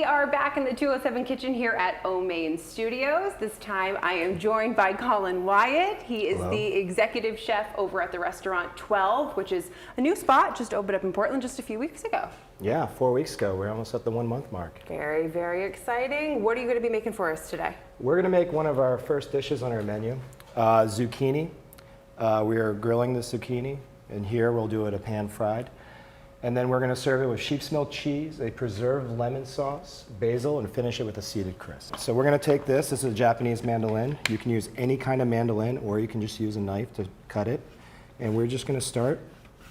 are back in the 207 kitchen here at O Main Studios. This time I am joined by Colin Wyatt. He is Hello. the executive chef over at the restaurant 12, which is a new spot just opened up in Portland just a few weeks ago. Yeah, 4 weeks ago. We're almost at the 1 month mark. Very, very exciting. What are you going to be making for us today? We're going to make one of our first dishes on our menu, zucchini. We are grilling the zucchini, and here we'll do it a pan fried. And then we're going to serve it with sheep's milk cheese, a preserved lemon sauce, basil, and finish it with a seeded crisp. So we're going to take this. This is a Japanese mandolin. You can use any kind of mandolin, or you can just use a knife to cut it. And we're just going to start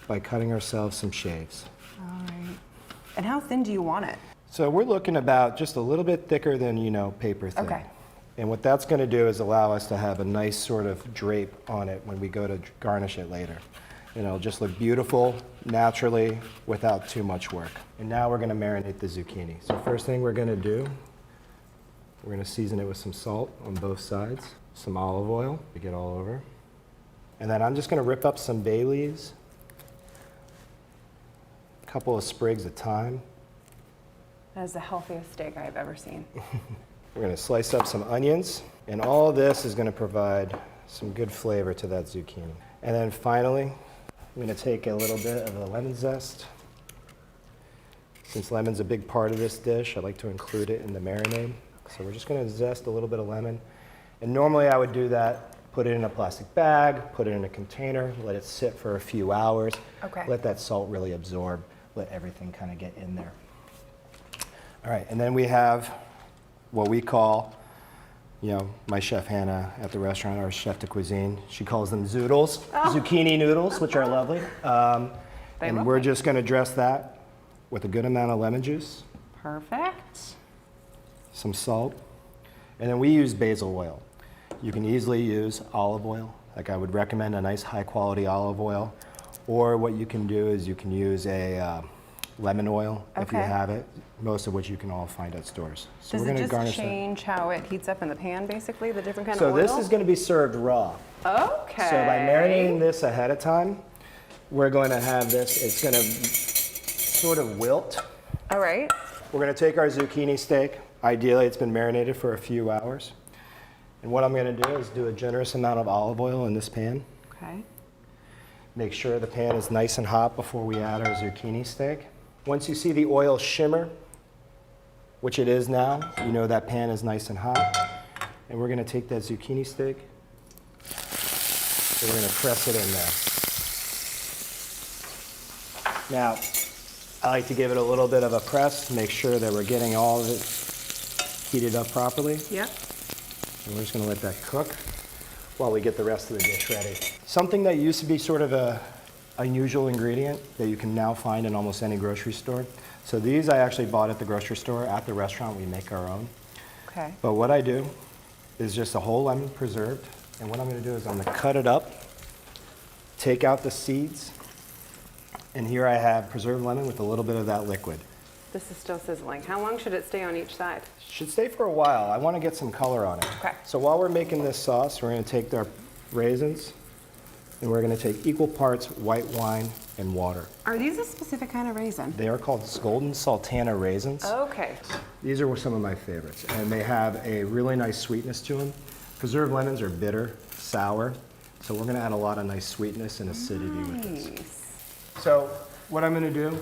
by cutting ourselves some shaves. All right. And how thin do you want it? So we're looking about just a little bit thicker than, paper thin. Okay. And what that's going to do is allow us to have a nice sort of drape on it when we go to garnish it later. It'll just look beautiful, naturally, without too much work. And now we're going to marinate the zucchini. So first thing we're going to do, we're going to season it with some salt on both sides, some olive oil to get all over. And then I'm just going to rip up some bay leaves, a couple of sprigs of thyme. That is the healthiest steak I've ever seen. We're going to slice up some onions, and all this is going to provide some good flavor to that zucchini. And then finally, I'm going to take a little bit of the lemon zest. Since lemon's a big part of this dish, I like to include it in the marinade. So we're just going to zest a little bit of lemon. And normally I would do that, put it in a plastic bag, put it in a container, let it sit for a few hours. Okay. Let that salt really absorb, let everything kind of get in there. All right, and then we have what we call, my chef Hannah at the restaurant, our chef de cuisine, she calls them Zoodles, zucchini noodles, which are lovely. And we're just going to dress that with a good amount of lemon juice. Perfect. Some salt. And then we use basil oil. You can easily use olive oil. Like I would recommend a nice high quality olive oil. Or what you can do is you can use a lemon oil if you have it, most of which you can all find at stores. So Does we're it going to garnish just change how it heats up in the pan, basically, the different kind So of oil? this is going to be served raw. Okay. So by marinating this ahead of time, we're going to have this, it's going to sort of wilt. All right. We're going to take our zucchini steak. Ideally, it's been marinated for a few hours. And what I'm going to do is do a generous amount of olive oil in this pan. Okay. Make sure the pan is nice and hot before we add our zucchini steak. Once you see the oil shimmer, which it is now, you know that pan is nice and hot. And we're going to take that zucchini steak and we're going to press it in there. Now, I like to give it a little bit of a press to make sure that we're getting all of it heated up properly. Yep. And we're just going to let that cook while we get the rest of the dish ready. Something that used to be sort of a unusual ingredient that you can now find in almost any grocery store. So these I actually bought at the grocery store. At the restaurant, we make our own. Okay. But what I do is just a whole lemon preserved. And what I'm going to do is I'm going to cut it up, take out the seeds, and here I have preserved lemon with a little bit of that liquid. This is still sizzling. How long should it stay on each side? Should stay for a while. I want to get some color on it. Okay. So while we're making this sauce, we're going to take our raisins, and we're going to take equal parts white wine and water. Are these a specific kind of raisin? They are called golden sultana raisins. Okay. These are some of my favorites, and they have a really nice sweetness to them. Preserved lemons are bitter, sour, so we're going to add a lot of nice sweetness and acidity with this. So what I'm going to do,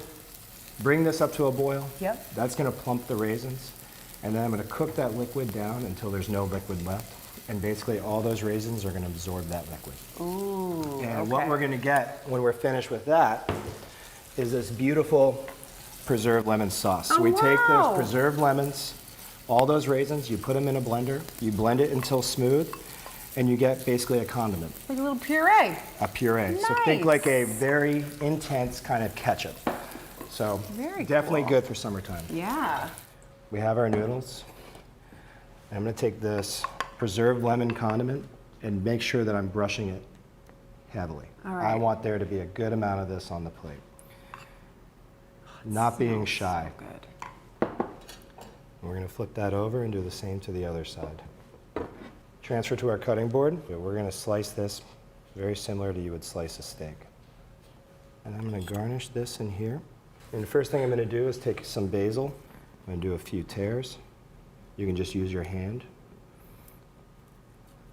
bring this up to a boil. Yep. That's going to plump the raisins, and then I'm going to cook that liquid down until there's no liquid left. And basically all those raisins are going to absorb that liquid. Ooh, and what we're going to get when we're finished with that is this beautiful preserved lemon sauce. So we take those preserved lemons, all those raisins, you put them in a blender, you blend it until smooth, and you get basically a condiment. Like a little puree. A puree. Nice. So think like a very intense kind of ketchup. So definitely good for summertime. Yeah. We have our noodles. I'm going to take this preserved lemon condiment and make sure that I'm brushing it heavily. All right. I want there to be a good amount of this on the plate. Not being shy. So good. We're going to flip that over and do the same to the other side. Transfer to our cutting board. We're going to slice this very similar to you would slice a steak. And I'm going to garnish this in here. And the first thing I'm going to do is take some basil I'm going to do a few tears. You can just use your hand.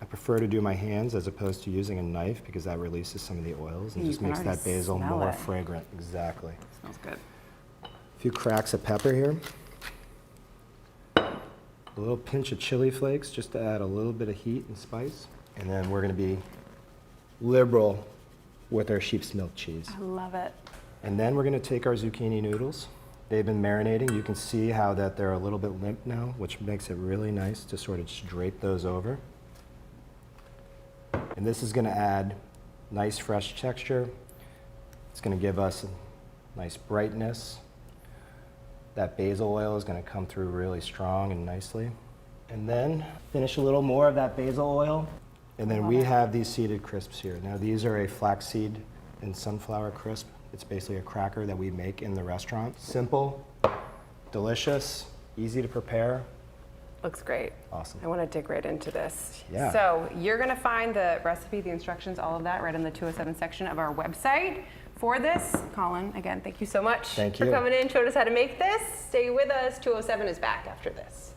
I prefer to do my hands as opposed to using a knife because that releases some of the oils and You just can makes that already basil smell more it. fragrant. Exactly. Smells good. A few cracks of pepper here. A little pinch of chili flakes just to add a little bit of heat and spice. And then we're going to be liberal with our sheep's milk cheese. I love it. And then we're going to take our zucchini noodles. They've been marinating. You can see how that they're a little bit limp now, which makes it really nice to sort of just drape those over. And this is going to add nice fresh texture. It's going to give us a nice brightness. That basil oil is going to come through really strong and nicely. And then finish a little more of that basil oil. And then we have these seeded crisps here. Now these are a flaxseed and sunflower crisp. It's basically a cracker that we make in the restaurant. Simple, delicious, easy to prepare. Looks great. Awesome. I want to dig right into this. Yeah. So you're going to find the recipe, the instructions, all of that right in the 207 section of our website for this. Colin, again, thank you so much Thank for you. coming in, showed us how to make this. Stay with us. 207 is back after this.